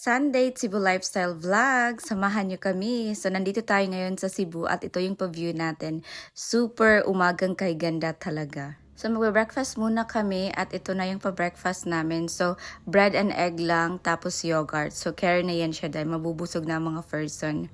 Sunday Cebu Lifestyle Vlog. Samahan niyo kami. So, nandito tayo ngayon sa Cebu at ito yung pa-view natin. Super umagang kay ganda talaga. So, magbe-breakfast muna kami at ito na yung pa-breakfast namin. So, bread and egg lang tapos yogurt. So, carry na yan siya dahil mabubusog na ang mga person.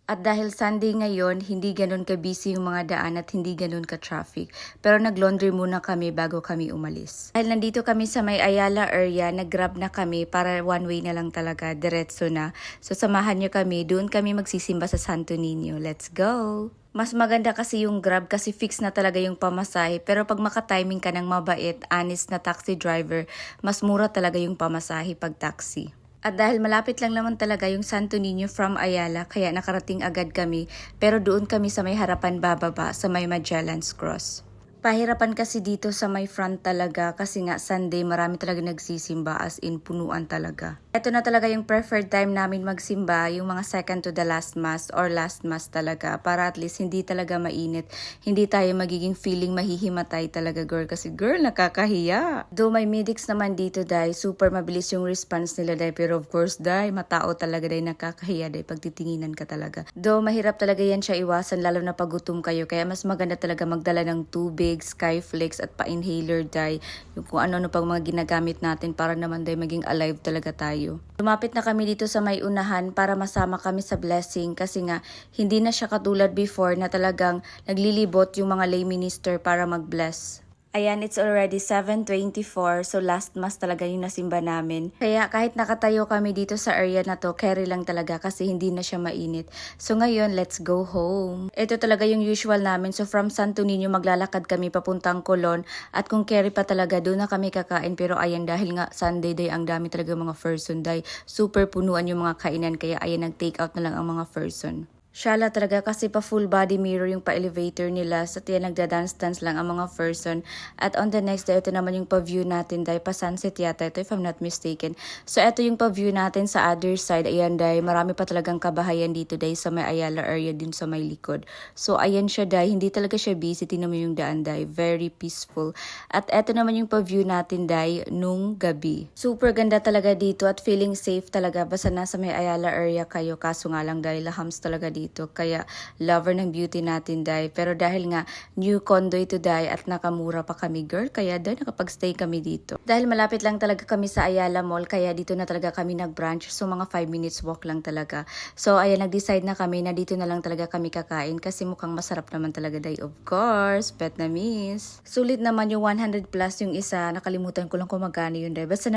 At dahil Sunday ngayon, hindi ganun ka-busy yung mga daan at hindi ganun ka-traffic. Pero nag-laundry muna kami bago kami umalis. Dahil nandito kami sa may Ayala area, nag-grab na kami para one way na lang talaga, diretso na. So samahan nyo kami, doon kami magsisimba sa Santo Niño. Let's go! Mas maganda kasi yung Grab kasi fix na talaga yung pamasahe. Pero pag makatiming ka ng mabait, honest na taxi driver, mas mura talaga yung pamasahe pag taxi. At dahil malapit lang naman talaga yung Santo Niño from Ayala, kaya nakarating agad kami. Pero doon kami sa may harapan bababa sa may Magellan's Cross. Pahirapan kasi dito sa may front talaga kasi nga Sunday marami talaga nagsisimba as in punuan talaga. Ito na talaga yung preferred time namin magsimba, yung mga second to the last mass or last mass talaga para at least hindi talaga mainit. Hindi tayo magiging feeling mahihimatay talaga girl kasi girl nakakahiya. Though may medics naman dito dahil super mabilis yung response nila dahil pero of course dahil matao talaga dahil nakakahiya dahil pagtitinginan ka talaga. Though mahirap talaga yan siya iwasan lalo na pag gutom kayo kaya mas maganda talaga magdala ng tubig, Skyflex at pa-inhaler dye, yung kung ano-ano pang mga ginagamit natin para naman dahil maging alive talaga tayo. Lumapit na kami dito sa may unahan para masama kami sa blessing kasi nga hindi na siya katulad before na talagang naglilibot yung mga lay minister para mag-bless. Ayan, it's already 7:24, so last mass talaga yung nasimba namin. Kaya kahit nakatayo kami dito sa area na to, carry lang talaga kasi hindi na siya mainit. So ngayon, let's go home. Ito talaga yung usual namin. So from Santo Niño, maglalakad kami papuntang Colon. At kung carry pa talaga, doon na kami kakain. Pero ayan, dahil nga Sunday day, ang dami talaga mga person day. Super punuan yung mga kainan, kaya ayan, nag-take out na lang ang mga person. Shala talaga kasi pa full body mirror yung pa-elevator nila sa tiyan nagda-dance-dance lang ang mga person. At on the next day, ito naman yung pa-view natin dahil pa-sunset yata ito if I'm not mistaken. So ito yung pa-view natin sa other side. Ayan dahil marami pa talagang kabahayan dito dahil sa may Ayala area din sa may likod. So ayan siya dahil hindi talaga siya busy. Tingnan mo yung daan dahil very peaceful. At ito naman yung pa-view natin dahil nung gabi. Super ganda talaga dito at feeling safe talaga basta nasa may Ayala area kayo. Kaso nga lang dahil lahams talaga dito. Kaya lover ng beauty natin dahil. Pero dahil nga new condo ito dahil at nakamura pa kami girl. Kaya dahil nakapag-stay kami dito. Dahil malapit lang talaga kami sa Ayala Mall. Kaya dito na talaga kami nag-branch. So mga 5 minutes walk lang talaga. So ayan nag-decide na kami na dito na lang talaga kami kakain. Kasi mukhang masarap naman talaga dahil of course. Vietnamese. Sulit naman yung 100 plus yung isa. Nakalimutan ko lang kung magkano yun dahil. Basta